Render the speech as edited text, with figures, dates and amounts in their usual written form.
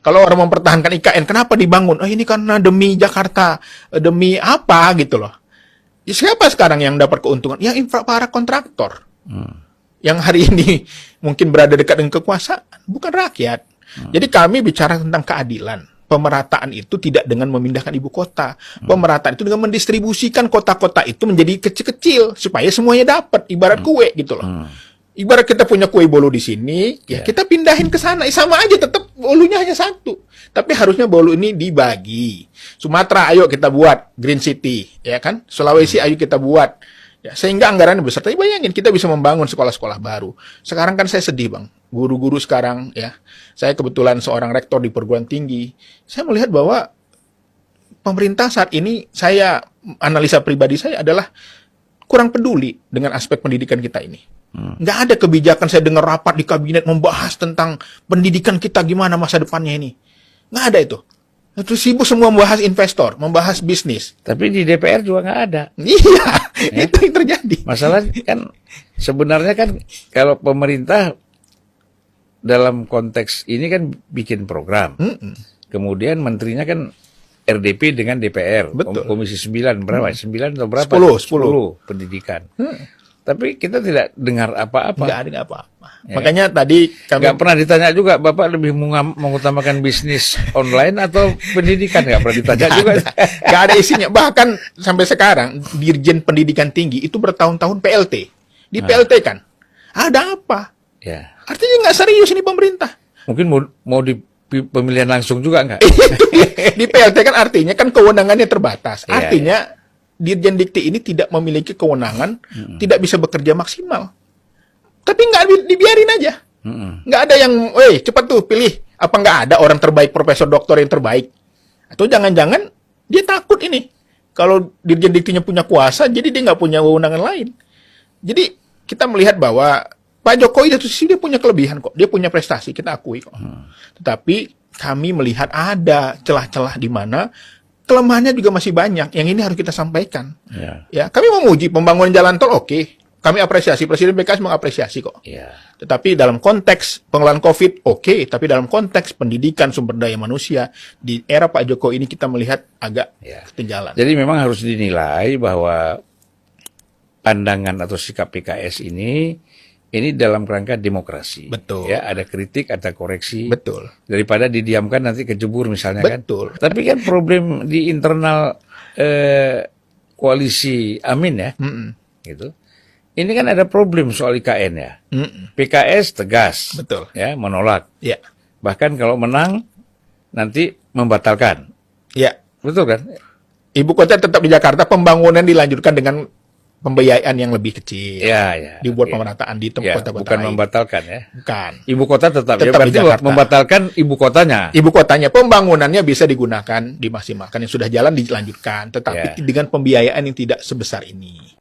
Kalau orang mempertahankan IKN, kenapa dibangun? Oh, ini karena demi Jakarta, demi apa gitu loh. Ya, siapa sekarang yang dapat keuntungan? Ya para kontraktor. Yang hari ini mungkin berada dekat dengan kekuasaan, bukan rakyat. Jadi kami bicara tentang keadilan. Pemerataan itu tidak dengan memindahkan ibu kota. Pemerataan itu dengan mendistribusikan kota-kota itu menjadi kecil-kecil supaya semuanya dapat, ibarat kue gitu loh. Ibarat kita punya kue bolu di sini, ya kita pindahin ke sana, sama aja tetap bolunya hanya satu. Tapi harusnya bolu ini dibagi. Sumatera, ayo kita buat Green City, ya kan? Sulawesi, ayo kita buat. Ya, sehingga anggarannya besar. Tapi bayangin, kita bisa membangun sekolah-sekolah baru. Sekarang kan saya sedih, Bang. Guru-guru sekarang, ya. Saya kebetulan seorang rektor di perguruan tinggi. Saya melihat bahwa pemerintah saat ini, analisa pribadi saya adalah kurang peduli dengan aspek pendidikan kita ini. Nggak ada kebijakan. Saya dengar rapat di kabinet membahas tentang pendidikan kita gimana masa depannya ini. Nggak ada itu. Itu sibuk semua membahas investor, membahas bisnis. Tapi di DPR juga nggak ada. Iya, ya? Itu yang terjadi. Masalah kan sebenarnya kan kalau pemerintah dalam konteks ini kan bikin program. Kemudian menterinya kan RDP dengan DPR. Betul. Komisi 9 berapa? 9 atau berapa? 10 pendidikan. Tapi kita tidak dengar apa-apa. Nggak ada apa-apa. Ya. Makanya tadi kami nggak pernah ditanya juga, Bapak lebih mengutamakan bisnis online atau pendidikan? Nggak pernah ditanya juga. Nggak ada isinya. Bahkan sampai sekarang, Dirjen Pendidikan Tinggi itu bertahun-tahun PLT. Di PLT kan. Ada apa? Ya. Artinya nggak serius ini pemerintah. Mungkin mau di pemilihan langsung juga nggak? Di PLT kan artinya kan kewenangannya terbatas. Artinya Dirjen Dikti ini tidak memiliki kewenangan, tidak bisa bekerja maksimal. Tapi nggak dibiarin aja. Nggak ada yang, cepat tuh pilih. Apa nggak ada orang terbaik, profesor doktor yang terbaik? Atau jangan-jangan dia takut ini. Kalau Dirjen Diktinya punya kuasa, jadi dia nggak punya kewenangan lain. Jadi kita melihat bahwa Pak Jokowi itu sih dia punya kelebihan kok. Dia punya prestasi, kita akui kok. Tetapi kami melihat ada celah-celah di mana kelemahannya juga masih banyak. Yang ini harus kita sampaikan. Ya, kami memuji pembangunan jalan tol, oke. Kami apresiasi, Presiden PKS mengapresiasi kok. Tetapi dalam konteks pengelolaan COVID, oke. Tapi dalam konteks pendidikan sumber daya manusia, di era Pak Jokowi ini kita melihat agak ketinggalan. Jadi memang harus dinilai bahwa pandangan atau sikap PKS ini dalam kerangka demokrasi. Betul. Ya, ada kritik, ada koreksi. Betul. Daripada didiamkan nanti kejebur misalnya. Betul. Kan. Tapi kan problem di internal koalisi Amin ya. Gitu. Ini kan ada problem soal IKN ya. PKS tegas. Betul. Ya, menolak. Ya. Bahkan kalau menang nanti membatalkan. Ya. Betul kan? Ibu kota tetap di Jakarta, pembangunan dilanjutkan dengan pembiayaan yang lebih kecil. Dibuat pemerataan di tempat kota-kota bukan lain. Membatalkan ya. Bukan. Ibu kota tetap di berarti Jakarta. Membatalkan ibu kotanya. Ibu kotanya, pembangunannya bisa digunakan, dimaksimalkan. Yang sudah jalan dilanjutkan. Tetapi dengan pembiayaan yang tidak sebesar ini.